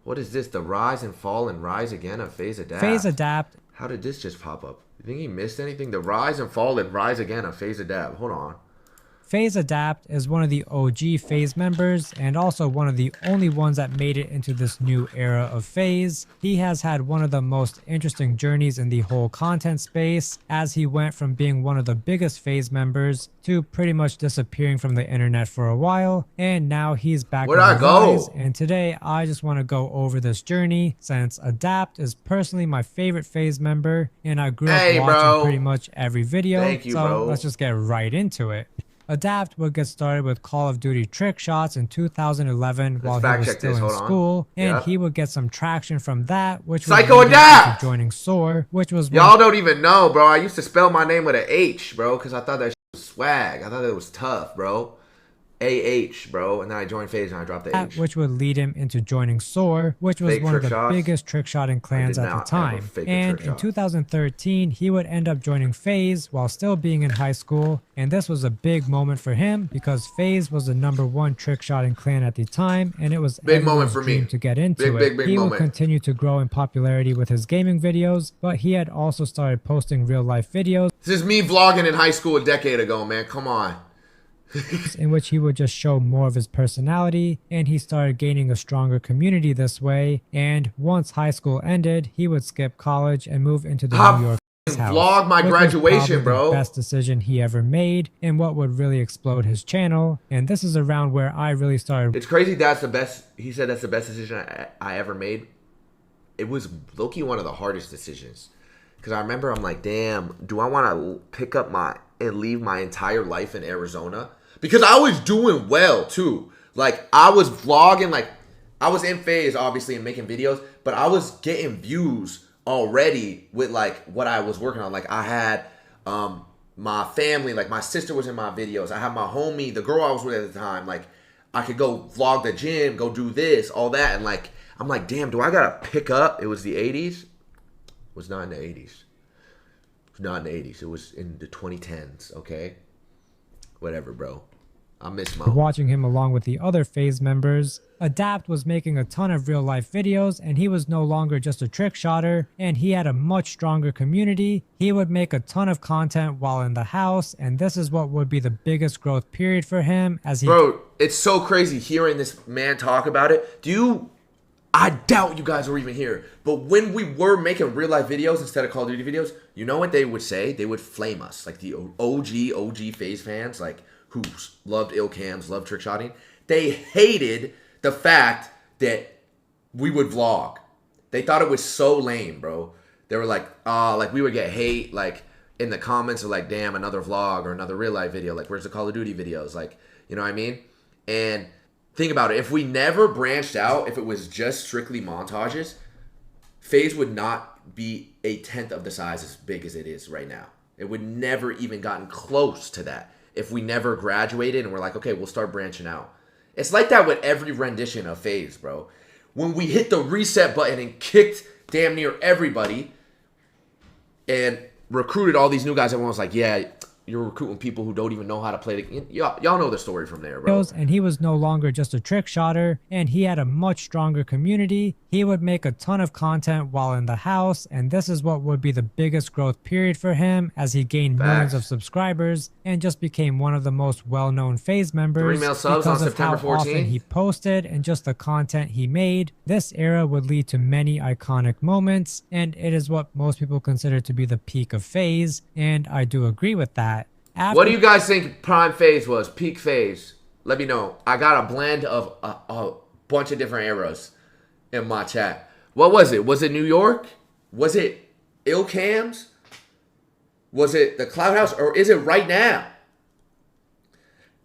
What is this? The rise and fall and rise again of FaZe Adapt. FaZe Adapt. How did this just pop up? You think he missed anything? The rise and fall and rise again of FaZe Adapt. Hold on. FaZe Adapt is one of the OG FaZe members and also one of the only ones that made it into this new era of FaZe. He has had one of the most interesting journeys in the whole content space, as he went from being one of the biggest FaZe members to pretty much disappearing from the internet for a while, and now he's back on the rise. And today I just want to go over this journey, since Adapt is personally my favorite FaZe member and I grew up watching pretty much every video. Thank you, so let's just get right into it. Adapt would get started with Call of Duty trick shots in 2011 while he was still in school, and he would get some traction from that, which was joining SOAR, which was y'all don't even know, bro. I used to spell my name with an H, bro, because I thought that was swag. I thought it was tough, bro. AH, bro, and then I joined FaZe and I dropped the H. Which would lead him into joining SOAR, which was one of the biggest trickshotting clans at the time. And in 2013, he would end up joining FaZe while still being in high school, and this was a big moment for him because FaZe was the #1 trickshotting clan at the time, and it was big moment for me to get into it. He would continue to grow in popularity with his gaming videos, but he had also started posting real life videos. This is me vlogging in high school a decade ago, man. Come on. In which he would just show more of his personality, and he started gaining a stronger community this way. And once high school ended, he would skip college and move into the New York house, vlog my graduation, bro. The best decision he ever made, and what would really explode his channel. And this is around where I really started. It's crazy. That's the best. He said that's the best decision I ever made. It was low-key one of the hardest decisions, because I remember I'm like, damn, do I want to pick up and leave my entire life in Arizona? Because I was doing well, too. Like, I was vlogging, like, I was in FaZe, obviously, and making videos, but I was getting views already with, like, what I was working on. Like, I had my family, like, my sister was in my videos. I had my homie, the girl I was with at the time. Like, I could go vlog the gym, go do this, all that. And, like, I'm like, damn, do I got to pick up? It was the 80s. It was not in the 80s. It was not in the 80s. It was in the 2010s, okay? Whatever, bro. I miss Mo. Watching him along with the other FaZe members, Adapt was making a ton of real life videos, and he was no longer just a trick shotter, and he had a much stronger community. He would make a ton of content while in the house, and this is what would be the biggest growth period for him as he— Bro, it's so crazy hearing this man talk about it. I doubt you guys were even here, but when we were making real life videos instead of Call of Duty videos, you know what they would say? They would flame us, like the OG FaZe fans, like, who loved ill cams, loved trick shotting. They hated the fact that we would vlog. They thought it was so lame, bro. They were like, like we would get hate, like in the comments of like, damn, another vlog or another real life video. Like, where's the Call of Duty videos? Like, you know what I mean? And think about it. If we never branched out, if it was just strictly montages, FaZe would not be a tenth of the size as big as it is right now. It would never even gotten close to that. If we never graduated and we're like, okay, we'll start branching out. It's like that with every rendition of FaZe, bro. When we hit the reset button and kicked damn near everybody and recruited all these new guys, everyone was like, yeah, you're recruiting people who don't even know how to play the— y'all know the story from there, bro. And he was no longer just a trick shotter, and he had a much stronger community. He would make a ton of content while in the house, and this is what would be the biggest growth period for him as he gained millions of subscribers and just became one of the most well-known FaZe members 3 mil subs on September 14th. Often he posted and just the content he made. This era would lead to many iconic moments, and it is what most people consider to be the peak of FaZe, and I do agree with that. What do you guys think prime FaZe was? Peak FaZe? Let me know. I got a blend of a bunch of different eras in my chat. What was it? Was it New York? Was it ill cams? Was it the Cloud House? Or is it right now?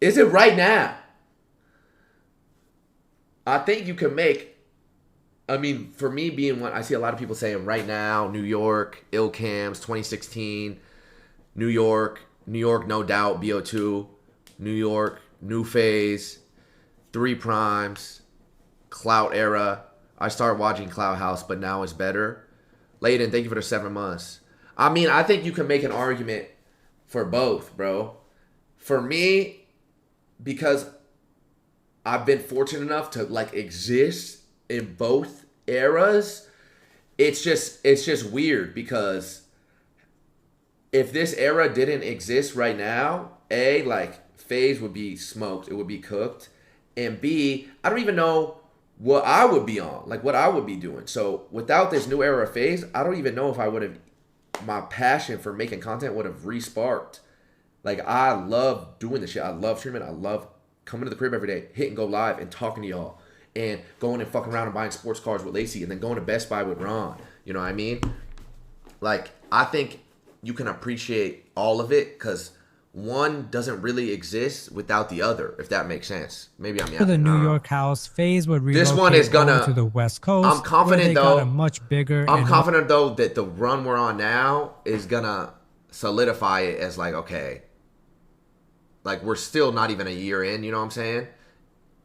Is it right now? I think you can make— I mean, for me being one, I see a lot of people saying right now, New York, ill cams, 2016, New York, no doubt, BO2, New York, new FaZe, 3 primes, Clout era. I started watching Clout House, but now it's better. Layden, thank you for the 7 months. I mean, I think you can make an argument for both, bro. For me, because I've been fortunate enough to like exist in both eras, it's just weird because if this era didn't exist right now, A, like FaZe would be smoked, it would be cooked, and B, I don't even know what I would be on, like what I would be doing. So without this new era of FaZe, I don't even know if I would have, my passion for making content would have re-sparked. Like, I love doing this shit. I love streaming. I love coming to the crib every day, hitting go live and talking to y'all, and going and fucking around and buying sports cars with Lacey, and then going to Best Buy with Ron. You know what I mean? Like, I think you can appreciate all of it because one doesn't really exist without the other, if that makes sense. Maybe I'm For the New York house, FaZe would relocate this one is gonna to the West Coast. I'm confident where they though. got a much bigger. I'm confident though that the run we're on now is gonna solidify it as like, okay, like we're still not even a year in. You know what I'm saying?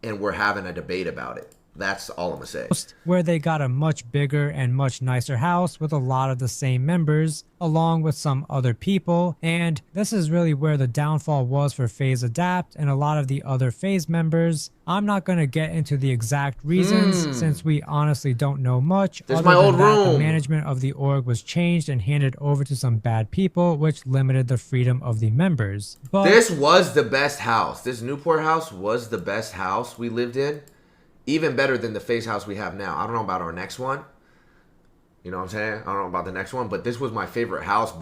And we're having a debate about it. That's all I'm gonna say. Where they got a much bigger and much nicer house with a lot of the same members, along with some other people. And this is really where the downfall was for FaZe Adapt and a lot of the other FaZe members. I'm not going to get into the exact reasons since we honestly don't know much. This is other my old than that, room. the management of the org was changed and handed over to some bad people, which limited the freedom of the members. But This was the best house. This Newport house was the best house we lived in. Even better than the FaZe house we have now. I don't know about our next one. You know what I'm saying? I don't know about the next one, but this was my favorite house.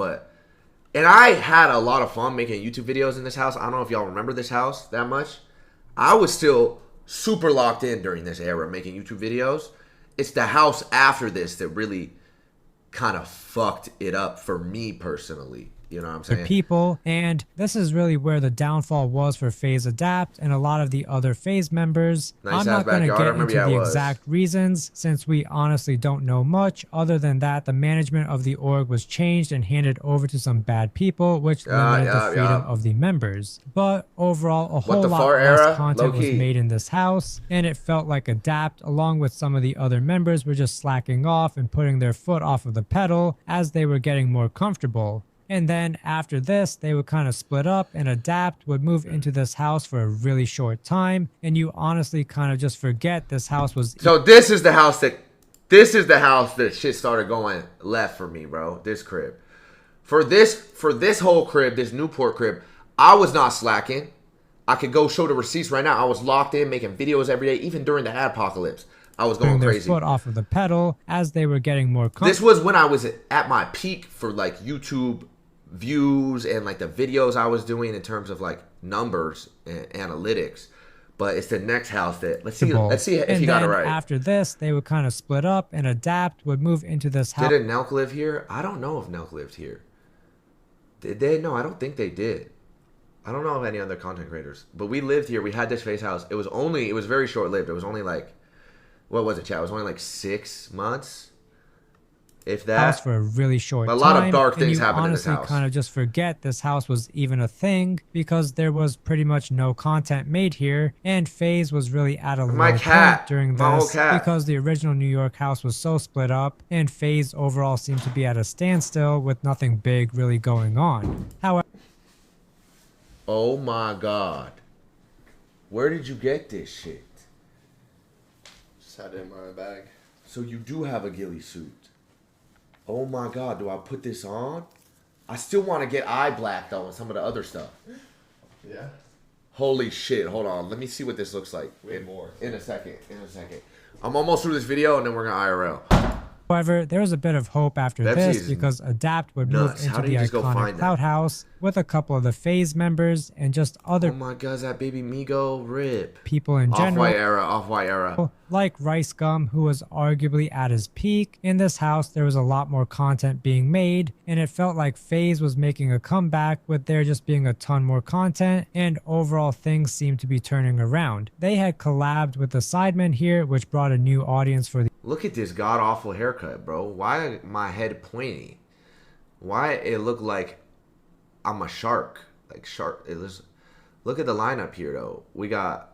And I had a lot of fun making YouTube videos in this house. I don't know if y'all remember this house that much. I was still super locked in during this era making YouTube videos. It's the house after this that really kind of fucked it up for me personally. You know what I'm saying? People, and this is really where the downfall was for FaZe Adapt and a lot of the other FaZe members. Nice I'm not going to backyard. I get remember, into yeah, the it was. exact reasons since we honestly don't know much. Other than that, the management of the org was changed and handed over to some bad people, which limited the freedom of the members. But overall, a whole lot less content was made in this house, and it felt like Adapt, along with some of the other members, were just slacking off and putting their foot off of the pedal as they were getting more comfortable. And then after this, they would kind of split up, and Adapt would move into this house for a really short time. And you honestly kind of just forget this house was. So this is the house that shit started going left for me, bro. This crib. For this whole crib, this Newport crib, I was not slacking. I could go show the receipts right now. I was locked in making videos every day, even during the apocalypse. I was going crazy. Their foot off of the pedal as they were getting more comfortable. This was when I was at my peak for like YouTube views and like the videos I was doing in terms of like numbers and analytics. But it's the next house that let's see if you got it right. After this, they would kind of split up, and Adapt would move into this house. Didn't Nelk live here? I don't know if Nelk lived here. Did they? No, I don't think they did. I don't know of any other content creators. But we lived here. We had this FaZe house. It was very short lived. It was only like, what was it, chat? It was only like 6 months. If that. House for a really short time. A lot of dark things happened in this house. You honestly kind of just forget this house was even a thing because there was pretty much no content made here, and FaZe was really at a low point during this because the original New York house was so split up, and FaZe overall seemed to be at a standstill with nothing big really going on. However, oh my God, where did you get this shit? Just had it in my bag. So you do have a ghillie suit. Oh my God, do I put this on? I still want to get eye black though and some of the other stuff. Yeah. Holy shit, hold on. Let me see what this looks like. Way more. In a second. I'm almost through this video and then we're going to IRL. However, there was a bit of hope after this because Adapt would move into the iconic Cloud House with a couple of the FaZe members and just other oh my God, that baby Migo rip. People in general. Off-white era. Like Rice Gum, who was arguably at his peak. In this house, there was a lot more content being made, and it felt like FaZe was making a comeback with there just being a ton more content, and overall things seemed to be turning around. They had collabed with the Sidemen here, which brought a new audience for the. Look at this god-awful haircut, bro. Why my head pointy? Why it look like I'm a shark? Like shark. Look at the lineup here, though. We got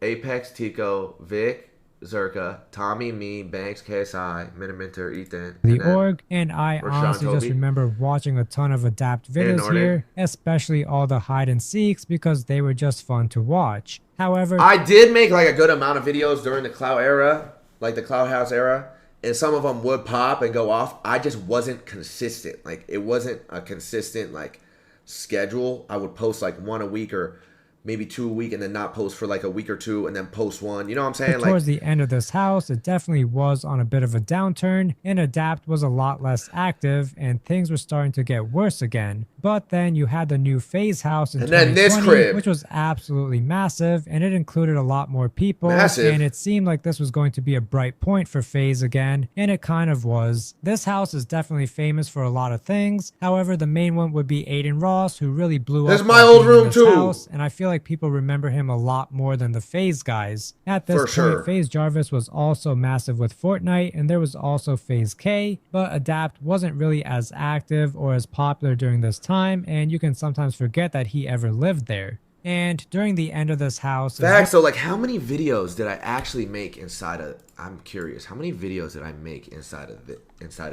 Apex, Tico, Vic, Zerka, Tommy, me, Banks, KSI, Miniminter, Ethan. The org, and I honestly just remember watching a ton of Adapt videos here, especially all the hide and seeks because they were just fun to watch. However, I did make like a good amount of videos during the Cloud era. like the Cloud House era, and some of them would pop and go off. I just wasn't consistent. Like it wasn't a consistent like schedule. I would post like one a week or maybe 2 a week, and then not post for like a week or two, and then post one. You know what I'm saying? But towards the end of this house, it definitely was on a bit of a downturn, and Adapt was a lot less active, and things were starting to get worse again. But then you had the new FaZe house in 2020, this crib, which was absolutely massive, and it included a lot more people. Massive. And it seemed like this was going to be a bright point for FaZe again, and it kind of was. This house is definitely famous for a lot of things. However, the main one would be Aiden Ross, who really blew There's up my by old being in room this too. house, and I feel like people remember him a lot more than the FaZe guys. At this For point, sure. FaZe Jarvis was also massive with Fortnite, and there was also FaZe K, but Adapt wasn't really as active or as popular during this time, and you can sometimes forget that he ever lived there. And during the end of this house... Facts. So like, how many videos did I actually make inside of? I'm curious. How many videos did I make inside of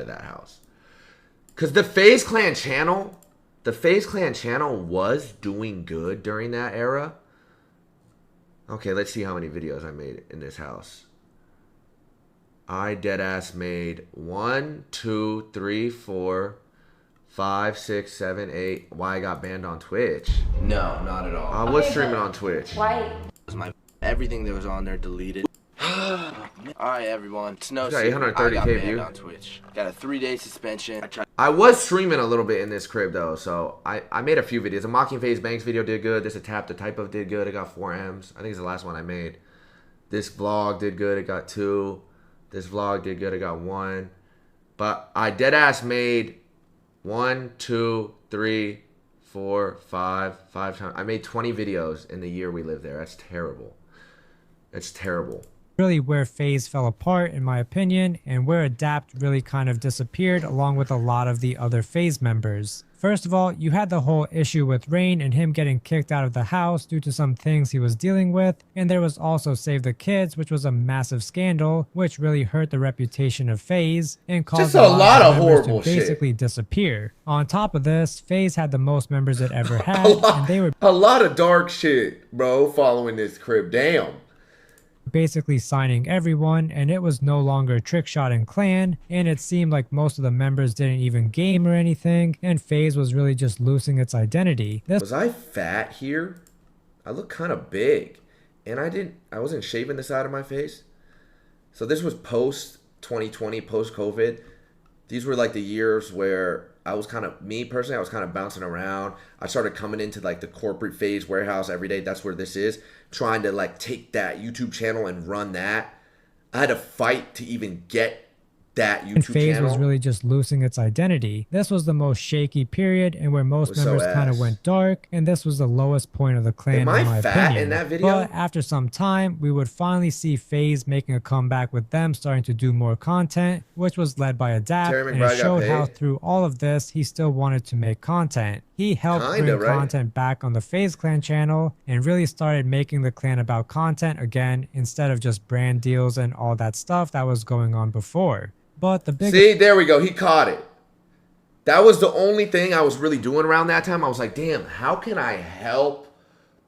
that house? Because the FaZe Clan channel, was doing good during that era. Okay, let's see how many videos I made in this house. I deadass made 1, 2, 3, 4, 5, 6, 7, 8. Why I got banned on Twitch? No, not at all. I was streaming on Twitch. Why? Everything that was on there deleted. Alright, everyone. It's no got secret. I got 830K banned view. on Twitch. Got a 3-day suspension. I was streaming a little bit in this crib though, so I made a few videos. A Mocking FaZe Banks video did good. This Tap the Type of did good. It got 4 M's. I think it's the last one I made. This vlog did good. It got 2. This vlog did good. It got 1. But I deadass made 1, 2, 3, 4, 5 times. I made 20 videos in the year we lived there. That's terrible. It's terrible. Really where FaZe fell apart, in my opinion, and where Adapt really kind of disappeared along with a lot of the other FaZe members. First of all, you had the whole issue with Rain and him getting kicked out of the house due to some things he was dealing with, and there was also Save the Kids, which was a massive scandal, which really hurt the reputation of FaZe and caused Just a lot of members horrible to shit. basically disappear. On top of this, FaZe had the most members it ever had, and they were A lot of dark shit, bro, following this crib. Damn. basically signing everyone, and it was no longer a trick shot and clan, and it seemed like most of the members didn't even game or anything, and FaZe was really just losing its identity. This Was I fat here? I look kind of big, and I wasn't shaving the side of my face. So this was post 2020, post COVID. These were like the years where I was kind of, me personally, I was kind of bouncing around. I started coming into like the corporate FaZe warehouse every day. That's where this is. Trying to like take that YouTube channel and run that. I had to fight to even get that and YouTube FaZe channel. was really just losing its identity. This was the most shaky period, and where most Was so members kind of ass. went dark, and this was the lowest point of the clan, Am I in my fat opinion. in that video? But after some time, we would finally see FaZe making a comeback with them starting to do more content, which was led by Adapt, Terry and McBride it got showed how paid. through all of this, he still wanted to make content. He helped Kinda, bring right? content back on the FaZe Clan channel and really started making the clan about content again instead of just brand deals and all that stuff that was going on before. But the big See, there we go. He caught it. That was the only thing I was really doing around that time. I was like, damn, how can I help?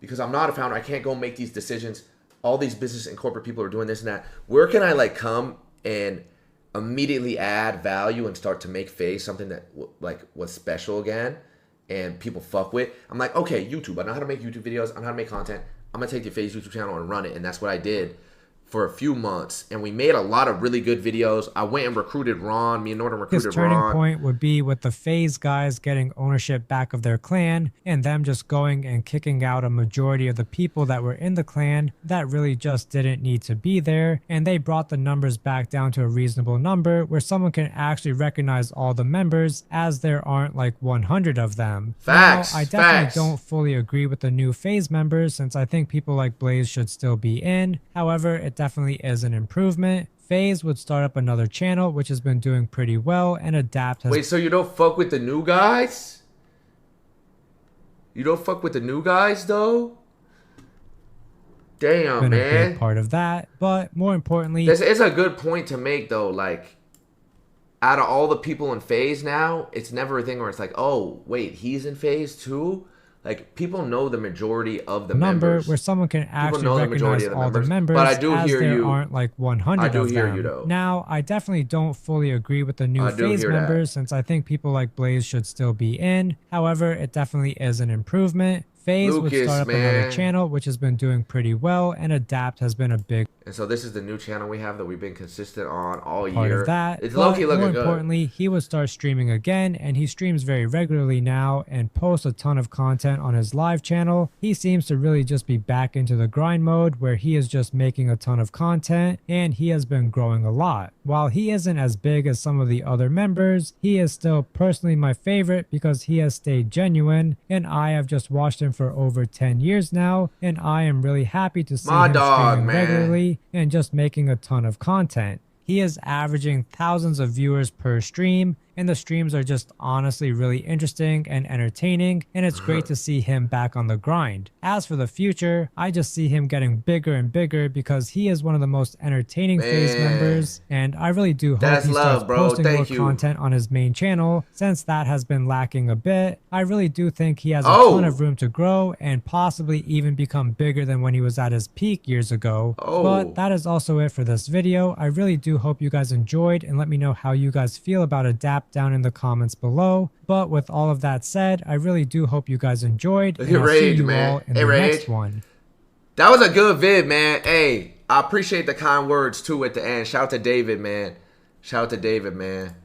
Because I'm not a founder. I can't go make these decisions. All these business and corporate people are doing this and that. Where can I like come and immediately add value and start to make FaZe something that like was special again and people fuck with? I'm like, okay, YouTube. I know how to make YouTube videos. I know how to make content. I'm going to take the FaZe YouTube channel and run it. And that's what I did for a few months, and we made a lot of really good videos. I went and recruited Ron. Me and Norton His recruited turning Ron. point would be with the FaZe guys getting ownership back of their clan and them just going and kicking out a majority of the people that were in the clan that really just didn't need to be there, and they brought the numbers back down to a reasonable number where someone can actually recognize all the members as there aren't like 100 of them. Facts, Now, I definitely facts. don't fully agree with the new FaZe members since I think people like Blaze should still be in. However, it definitely is an improvement. FaZe would start up another channel which has been doing pretty well, and Adapt has Wait, so you don't fuck with the new guys? You don't fuck with the new guys though? Damn, been a man. big part of that. But more importantly, This is a good point to make though. Like, out of all the people in FaZe now, it's never a thing where it's like, oh, wait, he's in FaZe too? Like, people know the majority of the number members. where someone can actually know the recognize majority of the all the members, members, but I do as hear there you. aren't like 100 I do of hear them. you, though. Now, I definitely don't fully agree with the new I do FaZe hear that. members, since I think people like Blaze should still be in. However, it definitely is an improvement. FaZe would Lucas, start up another man. channel, which has been doing pretty well, and Adapt has been a big And so this is the new channel we have that we've been consistent on all part year. of that. It's But low-key more looking good. importantly, he would start streaming again, and he streams very regularly now and posts a ton of content on his live channel. He seems to really just be back into the grind mode where he is just making a ton of content, and he has been growing a lot. While he isn't as big as some of the other members, he is still personally my favorite because he has stayed genuine, and I have just watched him for over 10 years now, and I am really happy to see My him dog, streaming man. regularly and just making a ton of content. He is averaging thousands of viewers per stream, and the streams are just honestly really interesting and entertaining, and it's great to see him back on the grind. As for the future, I just see him getting bigger and bigger because he is one of the most entertaining FaZe Man. members, and I really do hope That's he starts love, bro. posting more Thank you. content on his main channel, since that has been lacking a bit. I really do think he has a Oh. ton of room to grow and possibly even become bigger than when he was at his peak years ago. Oh. But that is also it for this video. I really do hope you guys enjoyed, and let me know how you guys feel about Adapt down in the comments below. But with all of that said, I really do hope you guys enjoyed, Look and at I'll see Rage, you man. all in Hey, the Rage. next one. That was a good vid, man. Hey, I appreciate the kind words, too, at the end. Shout out to David, man. Shout out to David, man.